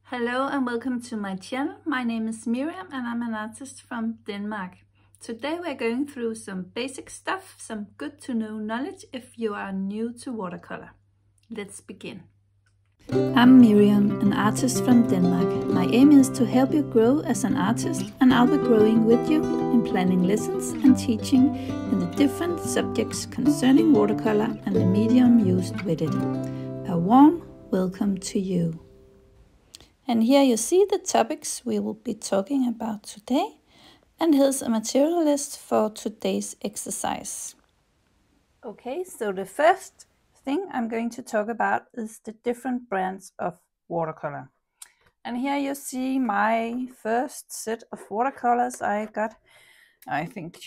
Hello and welcome to my channel. My name is Miriam and I'm an artist from Denmark. Today we're going through some basic stuff, some good to know knowledge if you are new to watercolor. Let's begin. I'm Miriam, an artist from Denmark. My aim is to help you grow as an artist, and I'll be growing with you in planning lessons and teaching in the different subjects concerning watercolor and the medium used with it. A warm welcome to you. And here you see the topics we will be talking about today, and here's a material list for today's exercise. Okay, so the first thing I'm going to talk about is the different brands of watercolor. And here you see my first set of watercolors I got, I think,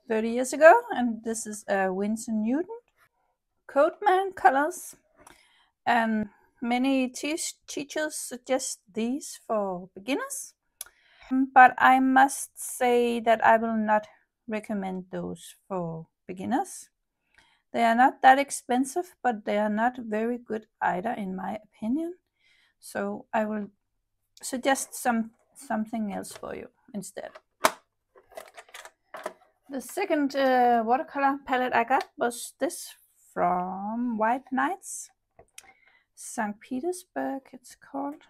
30 years ago, and this is a Winsor Newton Codeman colors. And many teachers suggest these for beginners, but I must say that I will not recommend those for beginners. They are not that expensive, but they are not very good either in my opinion. So I will suggest something else for you instead. The second watercolor palette I got was this from White Nights. St. Petersburg it's called,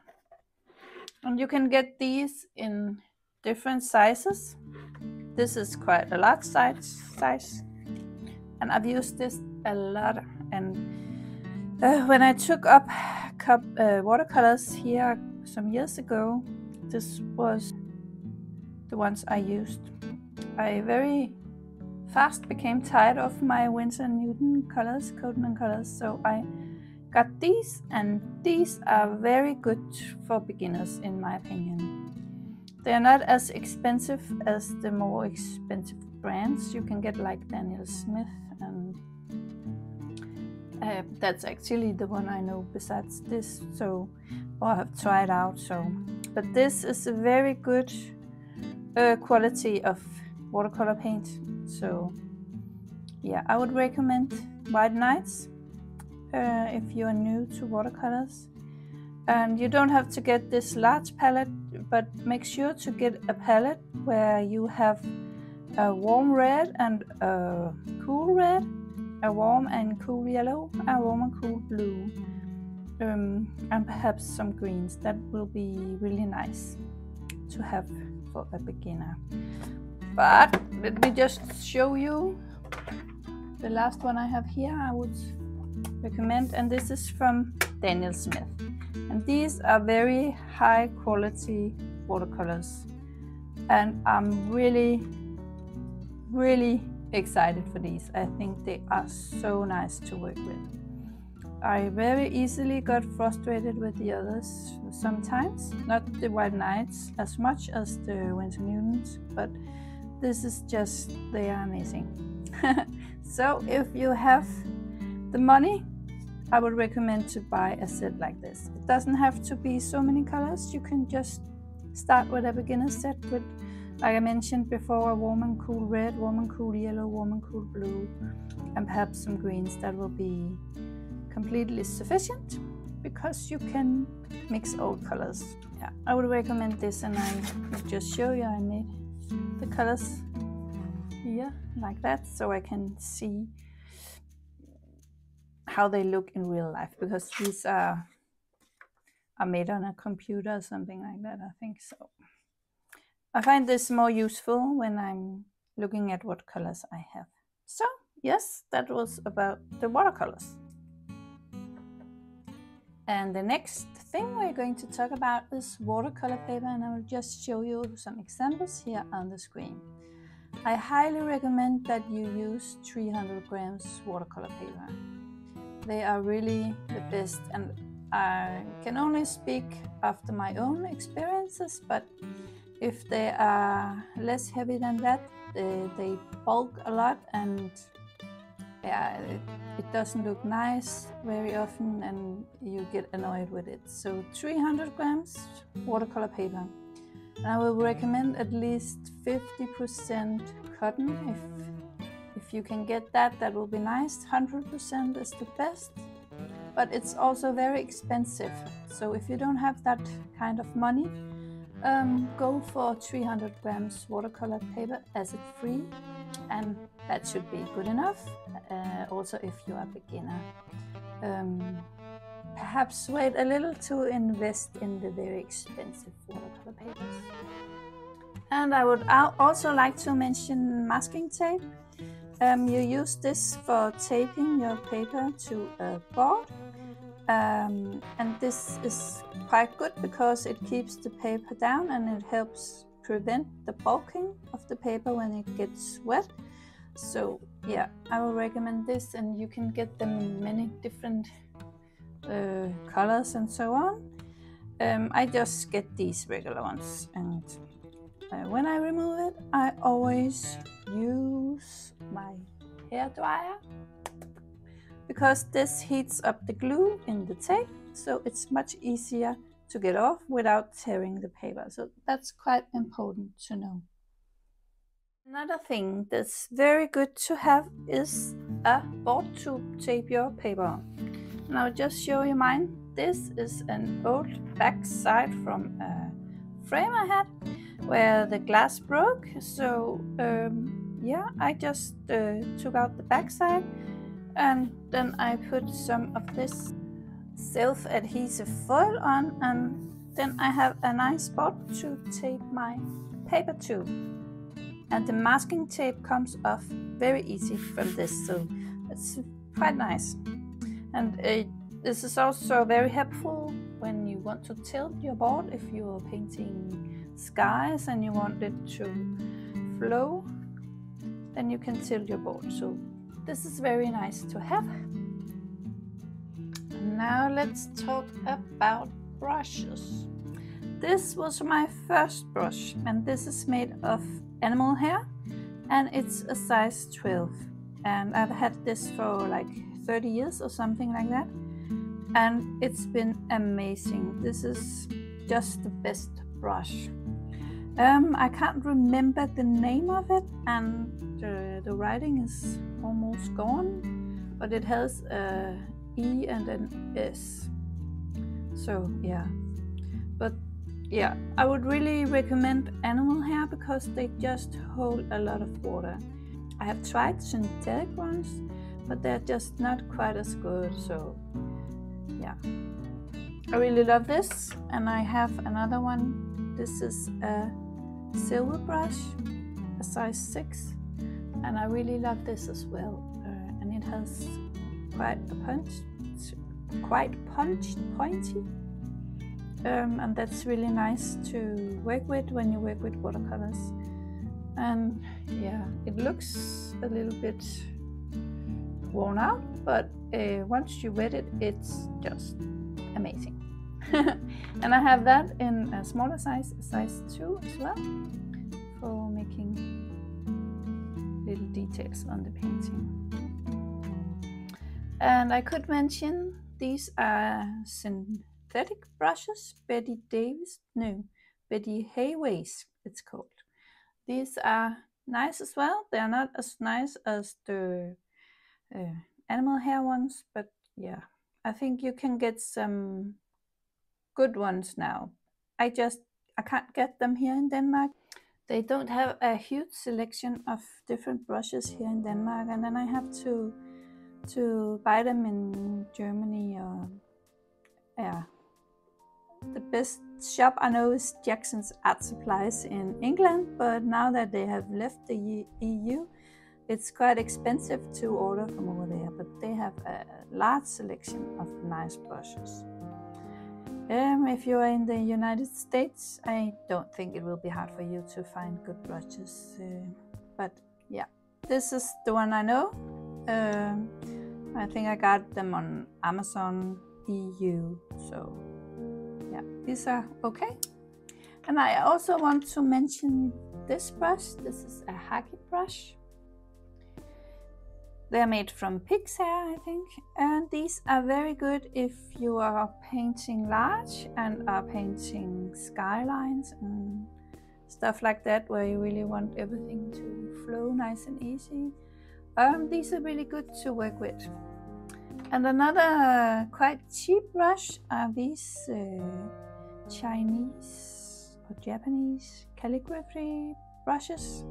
and you can get these in different sizes. This is quite a large size, and I've used this a lot. And when I took up watercolors here some years ago, this was the ones I used. I very fast became tired of my Winsor Newton colors, Codeman colors, so I got these, and these are very good for beginners in my opinion. They are not as expensive as the more expensive brands you can get, like Daniel Smith, and that's actually the one I know besides this, so or I have tried out. So, but this is a very good quality of watercolor paint. So yeah, I would recommend White Nights if you are new to watercolors. And you don't have to get this large palette, but make sure to get a palette where you have a warm red and a cool red, a warm and cool yellow, a warm and cool blue, and perhaps some greens. That will be really nice to have for a beginner. But let me just show you the last one I have here. I would recommend, and this is from Daniel Smith, and these are very high quality watercolors, and I'm really excited for these. I think they are so nice to work with. I very easily got frustrated with the others sometimes, not the White Nights as much as the Winsor Newtons, but this is just, they are amazing. So if you have the money, I would recommend to buy a set like this. It doesn't have to be so many colors. You can just start with a beginner set with, like I mentioned before, a warm and cool red, warm and cool yellow, warm and cool blue, and perhaps some greens. That will be completely sufficient because you can mix all colors. Yeah, I would recommend this, and I will just show you. I made the colors here like that so I can see how they look in real life, because these are made on a computer or something like that, I think. So I find this more useful when I'm looking at what colors I have. So yes, that was about the watercolors. And the next thing we're going to talk about is watercolor paper, and I will just show you some examples here on the screen. I highly recommend that you use 300 grams watercolor paper. They are really the best, and I can only speak after my own experiences, but if they are less heavy than that, they bulk a lot, and yeah, it doesn't look nice very often and you get annoyed with it. So 300 grams watercolor paper. And I will recommend at least 50% cotton. If you can get that, that will be nice. 100% is the best. but it's also very expensive. So if you don't have that kind of money, go for 300 grams watercolor paper as it's free, and that should be good enough. Also if you are a beginner. Perhaps wait a little to invest in the very expensive watercolor papers. And I would also like to mention masking tape. You use this for taping your paper to a board, and this is quite good because it keeps the paper down and it helps prevent the bulking of the paper when it gets wet. So yeah, I will recommend this, and you can get them in many different colors and so on. I just get these regular ones, and when I remove it, I always use my hair dryer, because this heats up the glue in the tape, so it's much easier to get off without tearing the paper. So that's quite important to know. Another thing that's very good to have is a board to tape your paper on. And I'll just show you mine. This is an old back side from a frame I had where the glass broke. So yeah, I just took out the back side, and then I put some of this self-adhesive foil on, and then I have a nice spot to tape my paper to. And the masking tape comes off very easy from this, so it's quite nice. And this is also very helpful when you want to tilt your board. If you're painting skies and you want it to flow, then you can tilt your board. So this is very nice to have. Now let's talk about brushes. This was my first brush, and this is made of animal hair, and it's a size 12. And I've had this for like 30 years or something like that, and it's been amazing. This is just the best brush. I can't remember the name of it, and the writing is almost gone, but it has a E and an S. So yeah, but yeah, I would really recommend animal hair because they just hold a lot of water. I have tried synthetic ones, but they're just not quite as good. So yeah, I really love this. And I have another one. This is a silver brush, a size 6, and I really love this as well. And it has quite pointy, and that's really nice to work with when you work with watercolors. And yeah, it looks a little bit worn out, but once you wet it, it's just amazing. And I have that in a smaller size 2 as well, for making little details on the painting. And I could mention these are synthetic brushes, Betty Hayways it's called. These are nice as well. They are not as nice as the animal hair ones, but yeah, I think you can get some good ones now. I can't get them here in Denmark. They don't have a huge selection of different brushes here in Denmark, and then I have to buy them in Germany, or yeah. The best shop I know is Jackson's Art Supplies in England, but now that they have left the EU, it's quite expensive to order from over there, but they have a large selection of nice brushes. If you are in the United States, I don't think it will be hard for you to find good brushes, but yeah, this is the one I know. I think I got them on Amazon EU, so yeah, these are okay. And I also want to mention this brush. This is a haki brush. They're made from pig's hair, I think, and these are very good if you are painting large and are painting skylines and stuff like that, where you really want everything to flow nice and easy. These are really good to work with. And another quite cheap brush are these Chinese or Japanese calligraphy brushes.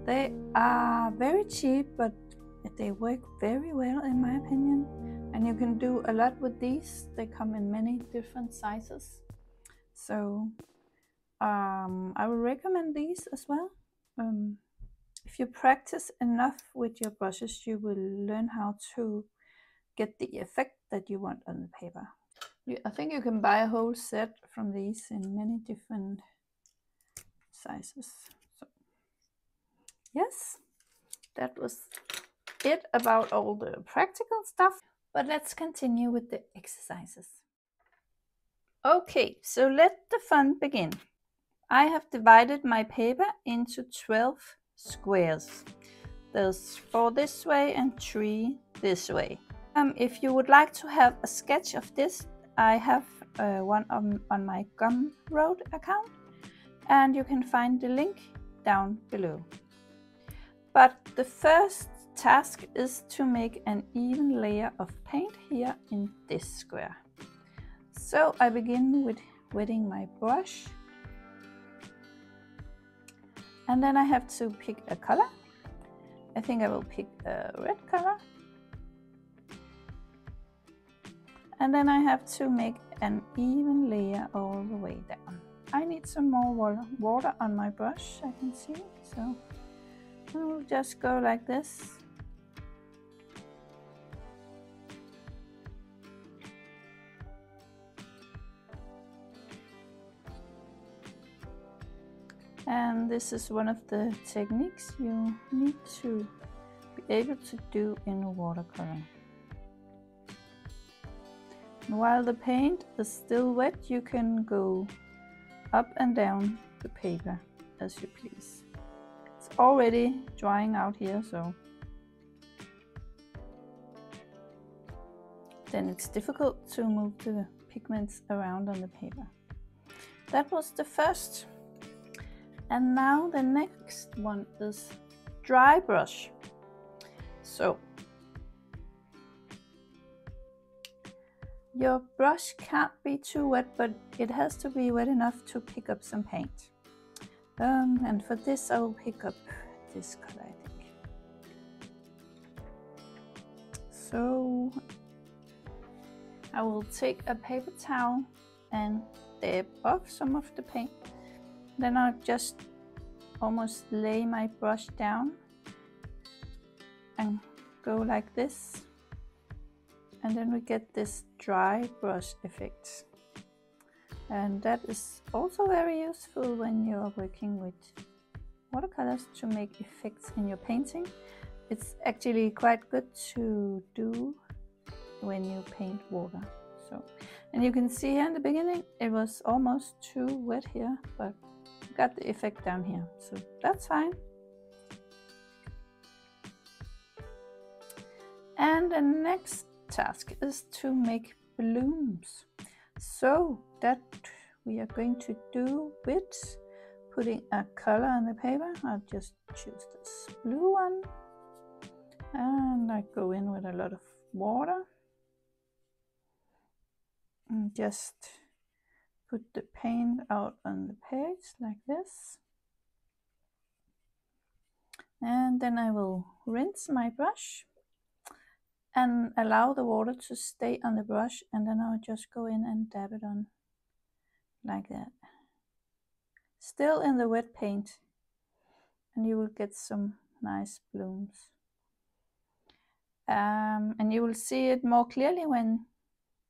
They are very cheap, but they work very well in my opinion. And you can do a lot with these. They come in many different sizes. So I will recommend these as well. If you practice enough with your brushes, you will learn how to get the effect that you want on the paper. I think you can buy a whole set from these in many different sizes. So yes, that was it about all the practical stuff. But let's continue with the exercises. Okay, so let the fun begin. I have divided my paper into 12 squares. There's 4 this way and 3 this way. If you would like to have a sketch of this, I have one on my Gumroad account, and you can find the link down below. But the first task is to make an even layer of paint here in this square. So I begin with wetting my brush, and then I have to pick a color. I think I will pick a red color. And then I have to make an even layer all the way down. I need some more water on my brush, I can see, so I will just go like this. And this is one of the techniques you need to be able to do in watercolor. While the paint is still wet, you can go up and down the paper as you please. It's already drying out here, so then it's difficult to move the pigments around on the paper. That was the first. And now the next one is dry brush. So your brush can't be too wet, but it has to be wet enough to pick up some paint. And for this I will pick up this color, I think. So I will take a paper towel and dab off some of the paint. Then I'll just almost lay my brush down and go like this. And then we get this dry brush effect. And that is also very useful when you're working with watercolors to make effects in your painting. It's actually quite good to do when you paint water. So, and you can see here in the beginning it was almost too wet here, but got the effect down here, so that's fine. And the next task is to make blooms. So that we are going to do with putting a color on the paper. I'll just choose this blue one, and I go in with a lot of water and just put the paint out on the page like this. And then I will rinse my brush and allow the water to stay on the brush, and then I'll just go in and dab it on like that. Still in the wet paint, and you will get some nice blooms. And you will see it more clearly when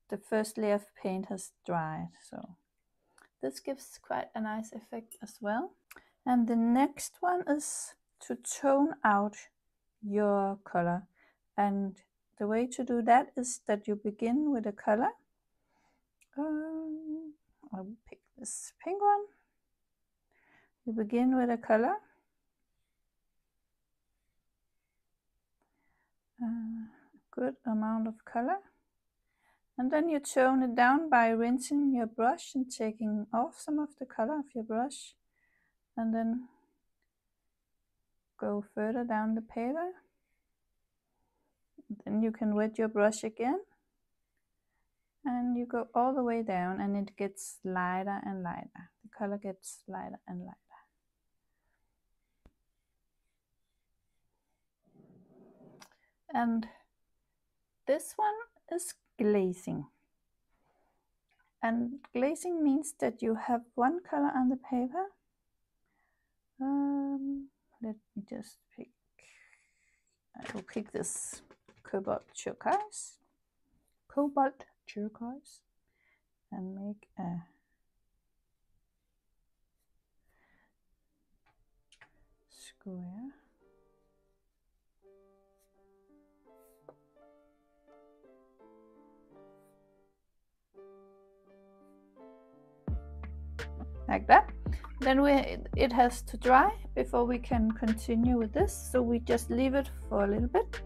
the first layer of paint has dried. So this gives quite a nice effect as well. And the next one is to tone out your color. And the way to do that is that you begin with a color. I'll pick this pink one. You begin with a color. Good amount of color. And then you tone it down by rinsing your brush and taking off some of the color of your brush. And then go further down the paper. Then you can wet your brush again, and you go all the way down, and it gets lighter and lighter. The color gets lighter and lighter. And this one is glazing. And glazing means that you have one color on the paper. Let me just pick, I will pick this cobalt turquoise, and make a square. Like that. Then it has to dry before we can continue with this, so we just leave it for a little bit,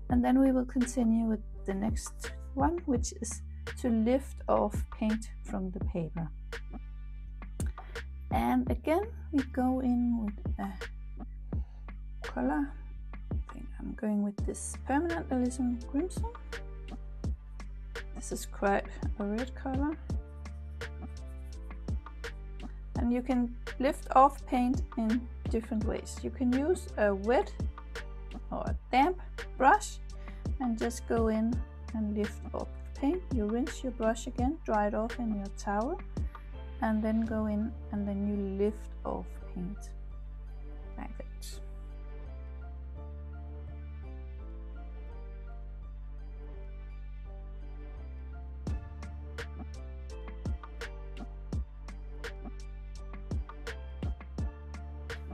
and then we will continue with the next one, which is to lift off paint from the paper. And again we go in with a color. I think I'm going with this Permanent Alizarin Crimson. This is quite a red color. And you can lift off paint in different ways. You can use a wet or a damp brush and just go in and lift off paint. You rinse your brush again, dry it off in your towel, and then go in and then you lift off paint like that.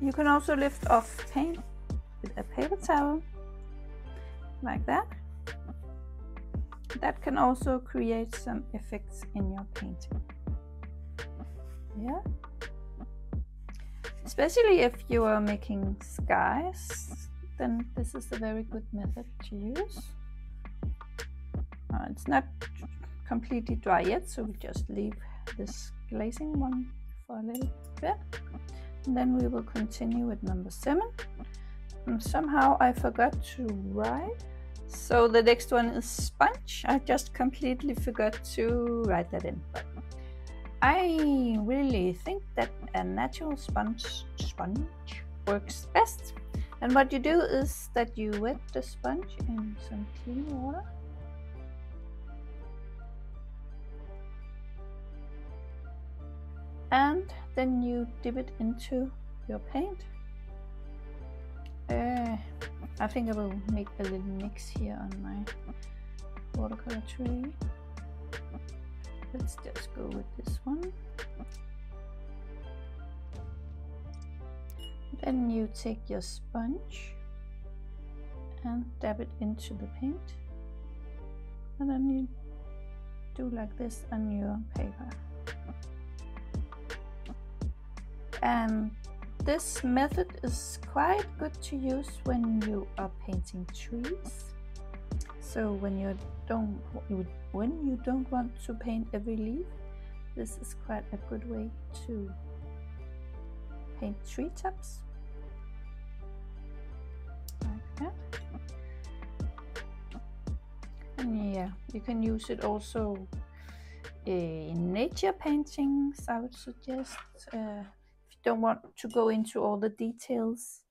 You can also lift off paint with a paper towel like that. That can also create some effects in your painting. Yeah. Especially if you are making skies, then this is a very good method to use. It's not completely dry yet, so we just leave this glazing one for a little bit. And then we will continue with number 7. And somehow I forgot to write. So the next one is sponge. I just completely forgot to write that in. But I really think that a natural sponge works best. And what you do is that you wet the sponge in some clean water. And then you dip it into your paint. I think I will make a little mix here on my watercolor tray. Let's just go with this one. Then you take your sponge and dab it into the paint. And then you do like this on your paper. And this method is quite good to use when you are painting trees. So when you don't want to paint every leaf, this is quite a good way to paint tree tops. Like that. And yeah, you can use it also in nature paintings. I would suggest. Don't want to go into all the details,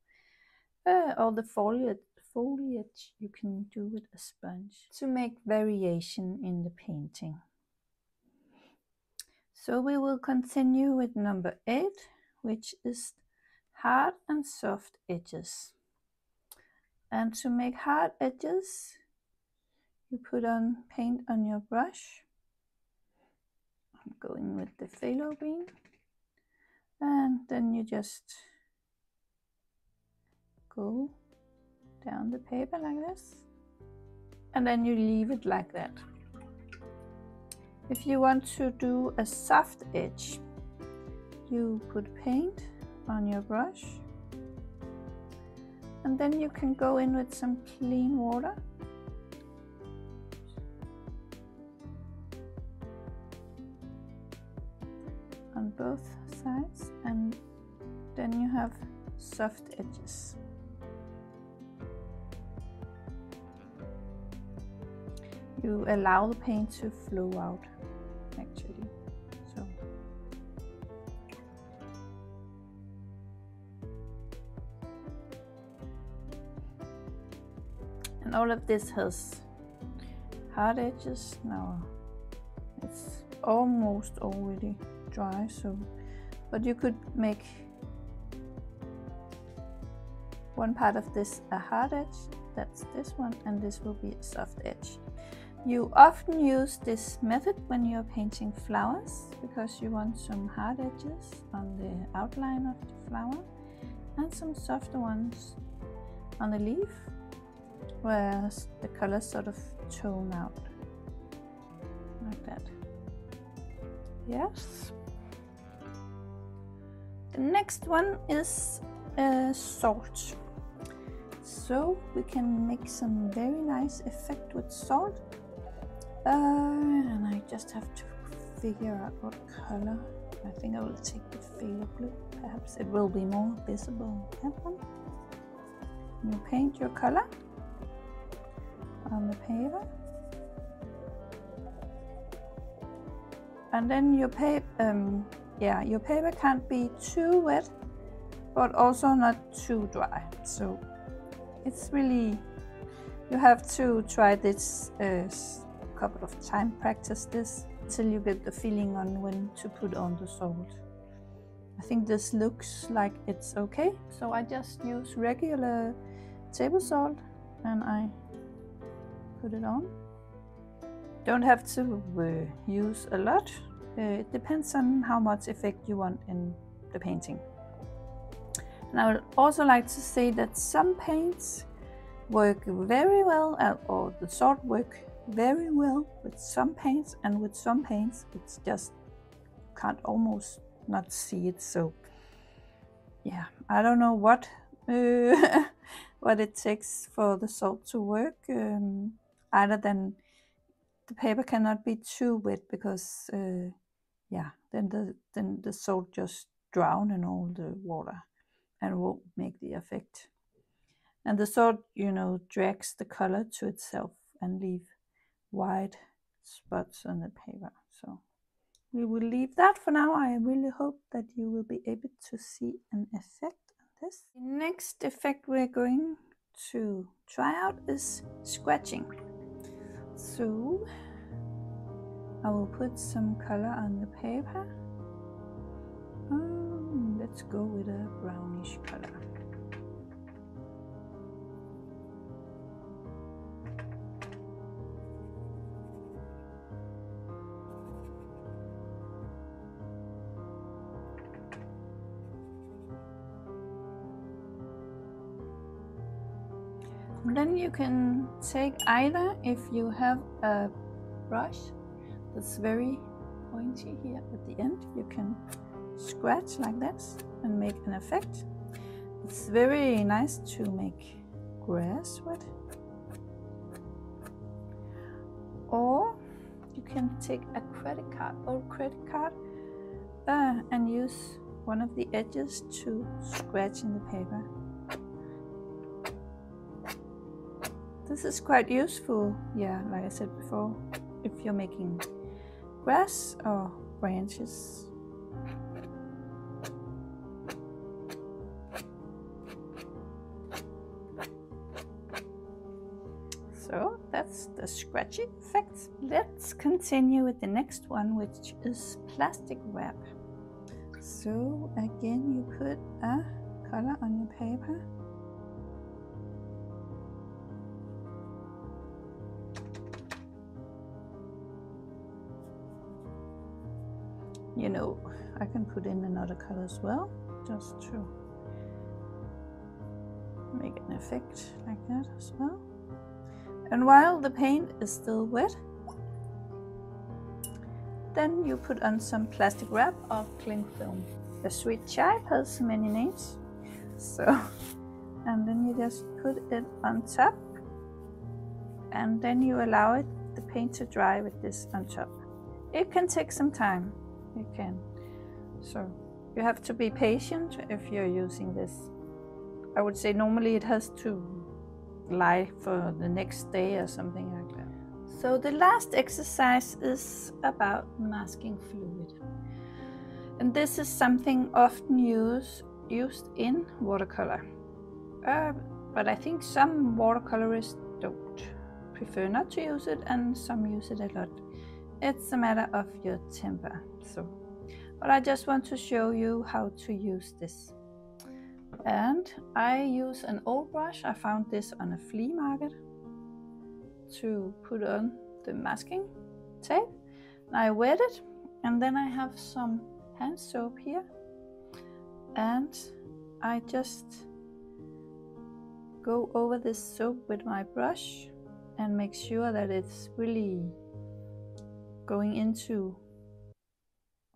all the foliage you can do with a sponge to make variation in the painting. So we will continue with number 8, which is hard and soft edges. And to make hard edges, you put on paint on your brush. I'm going with the phthalo green. And then you just go down the paper like this, and then you leave it like that. If you want to do a soft edge, you put paint on your brush, and then you can go in with some clean water. On both sides, and then you have soft edges. you allow the paint to flow out actually. So and all of this has hard edges. Now it's almost already dry, so but you could make one part of this a hard edge, that's this one, and this will be a soft edge. You often use this method when you're painting flowers because you want some hard edges on the outline of the flower and some softer ones on the leaf, where the colors sort of tone out like that. Yes. The next one is salt. So we can make some very nice effect with salt. And I just have to figure out what color. I think I will take the phthalo blue. Perhaps it will be more visible. That one. You paint your color on the paper. And then your paper, your paper can't be too wet, but also not too dry. So it's really, you have to try this a couple of times, practice this until you get the feeling on when to put on the salt. I think this looks like it's okay, so I just use regular table salt and I put it on. Don't have to use a lot. It depends on how much effect you want in the painting. And I would also like to say that some paints work very well, or the salt work very well with some paints, and with some paints it's just can't almost not see it. So yeah, I don't know what what it takes for the salt to work, other than the paper cannot be too wet, because then the salt just drown in all the water and won't make the effect. And the salt, drags the color to itself and leave white spots on the paper. So we will leave that for now. I really hope that you will be able to see an effect on this. The next effect we're going to try out is scratching. So I will put some color on the paper. Let's go with a brownish color. And then you can take either, if you have a brush that's very pointy here at the end, you can scratch like this and make an effect. It's very nice to make grass with. Or you can take a old credit card, and use one of the edges to scratch in the paper. This is quite useful, like I said before, if you're making grass or branches. So that's the scratching effect. Let's continue with the next one, which is plastic wrap. So again, you put a color on your paper. I can put in another color as well, just to make an effect like that as well. And while the paint is still wet, then you put on some plastic wrap or cling film. The sweet child has many names. So, and then you just put it on top, and then you allow the paint to dry with this on top. It can take some time. It can. So you have to be patient if you're using this. I would say normally it has to lie for the next day or something like that. So the last exercise is about masking fluid. And this is something often used in watercolor. But I think some watercolorists don't prefer not to use it, and some use it a lot. It's a matter of your temper. But I just want to show you how to use this. And I use an old brush. I found this on a flea market to put on the masking tape. I wet it, and then I have some hand soap here, and I just go over this soap with my brush and make sure that it's really going into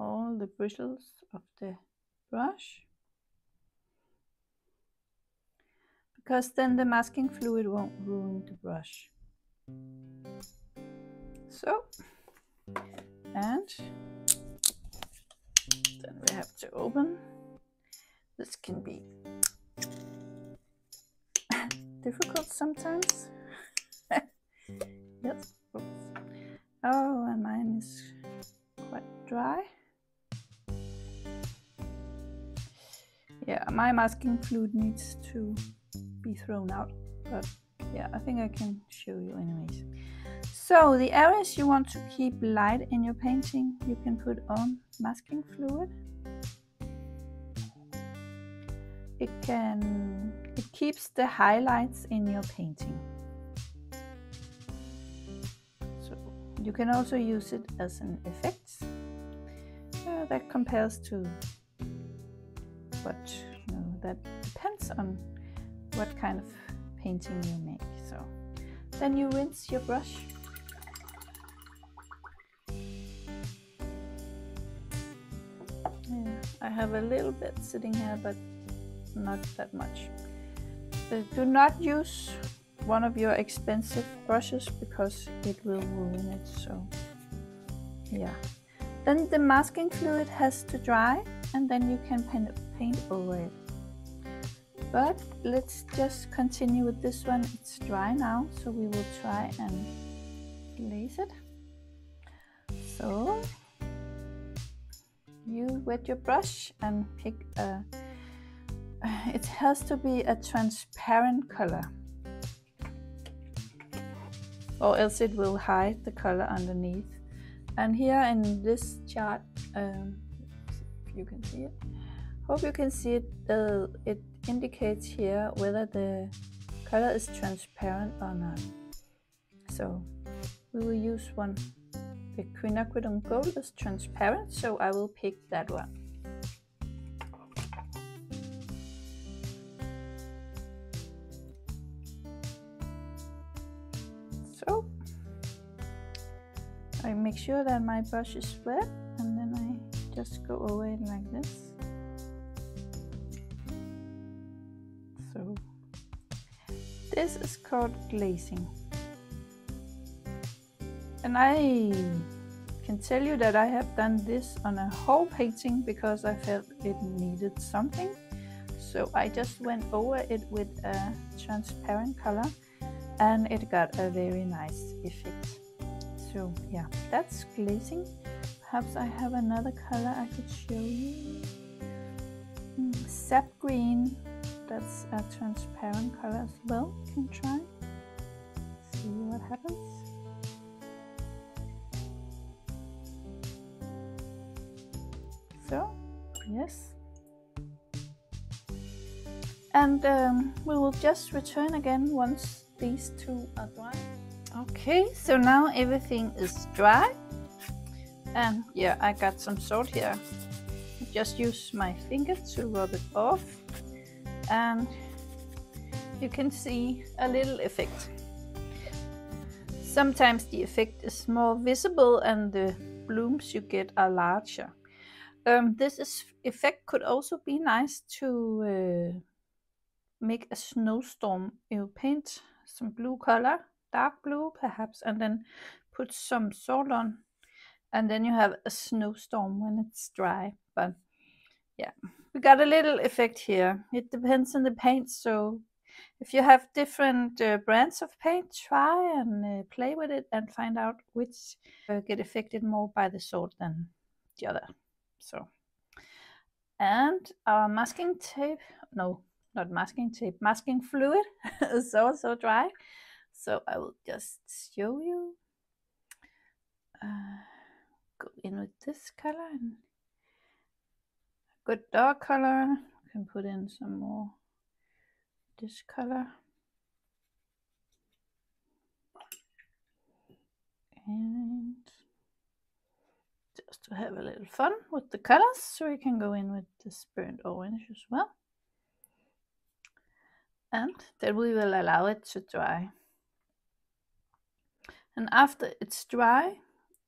all the bristles of the brush, because then the masking fluid won't ruin the brush. So, and then we have to open. This can be difficult sometimes. Yes. Oops. Oh, and mine is quite dry. Yeah, my masking fluid needs to be thrown out, but yeah, I think I can show you anyways. So the areas you want to keep light in your painting, you can put on masking fluid. It keeps the highlights in your painting. So you can also use it as an effect. That compares to what, that depends on what kind of painting you make. So then you rinse your brush. Yeah, I have a little bit sitting here, but not that much. Do not use one of your expensive brushes because it will ruin it. So yeah, then the masking fluid has to dry, and then you can paint over it. But let's just continue with this one. It's dry now, so we will try and glaze it. So you wet your brush and pick a, it has to be a transparent color, or else it will hide the color underneath. And here in this chart, if you can see it, hope you can see it, it indicates here whether the color is transparent or not. So we will use one. The quinacridone gold is transparent, so I will pick that one. So I make sure that my brush is wet, and then I just go over it like this. So this is called glazing. And I can tell you that I have done this on a whole painting because I felt it needed something. So I just went over it with a transparent color, and it got a very nice effect. So yeah, that's glazing. Perhaps I have another color I could show you. Sap green, that's a transparent color as well. You can try. See what happens. So, yes. And we will just return again once these two are dry. Okay, so now everything is dry. And yeah, I got some salt here. I just use my finger to rub it off. And you can see a little effect. Sometimes the effect is more visible and the blooms you get are larger. This effect could also be nice to make a snowstorm. You paint some blue color, dark blue perhaps, and then put some salt on, and then you have a snowstorm when it's dry. But yeah, we got a little effect here. It depends on the paint, so If you have different brands of paint, try and play with it and find out which get affected more by the salt than the other. So, and our masking tape, no, not masking tape, masking fluid is also dry. So I will just show you. Go in with this color and good dark color. You can put in some more this color. And just to have a little fun with the colors, so we can go in with this burnt orange as well. And then we will allow it to dry. And after it's dry,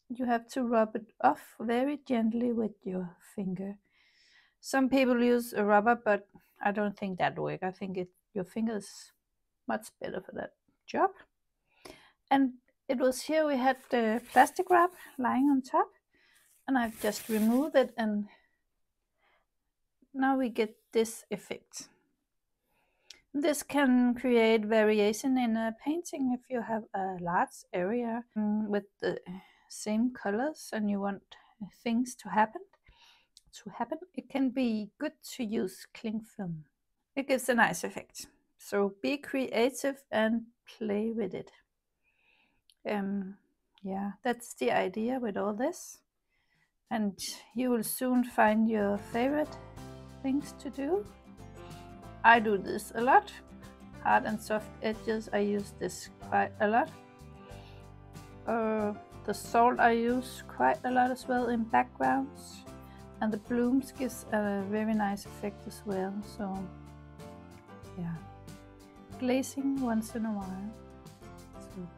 you have to rub it off very gently with your finger. Some people use a rubber, but I don't think that works. I think your finger is much better for that job. And it was here we had the plastic wrap lying on top, and I've just removed it, and now we get this effect. This can create variation in a painting if you have a large area with the same colors and you want things to happen. It can be good to use cling film. It gives a nice effect. So be creative and play with it. Yeah, that's the idea with all this. And you will soon find your favorite things to do. I do this a lot. Hard and soft edges, I use this quite a lot. The salt I use quite a lot as well in backgrounds. And the blooms gives a very nice effect as well. So yeah, glazing once in a while.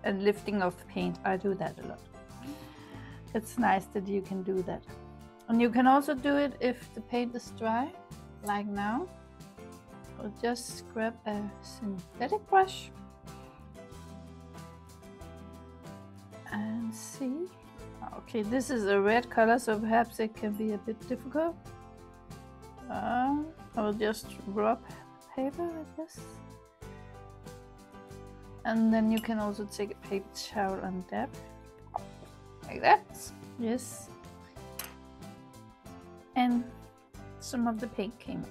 And lifting off paint, I do that a lot. It's nice that you can do that. And you can also do it if the paint is dry, like now. Or just grab a synthetic brush and see. Okay, this is a red color, so perhaps it can be a bit difficult. I will just rub paper like this. And then you can also take a paper towel and dab like that. Yes. And some of the paint came off.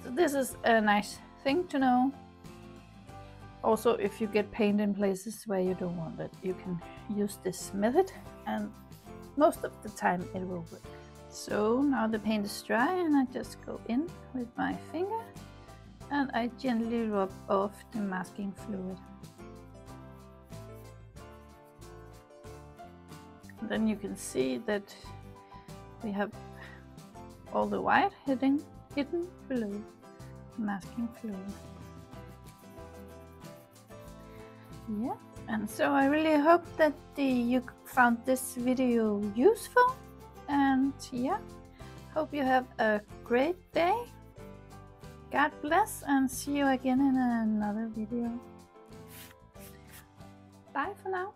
So this is a nice thing to know. Also, if you get paint in places where you don't want it, you can use this method, and most of the time it will work. So now the paint is dry, and I just go in with my finger and I gently rub off the masking fluid. And then you can see that we have all the white hidden below the masking fluid. Yeah, and so I really hope that you found this video useful, and yeah, hope you have a great day. God bless, and see you again in another video. Bye for now.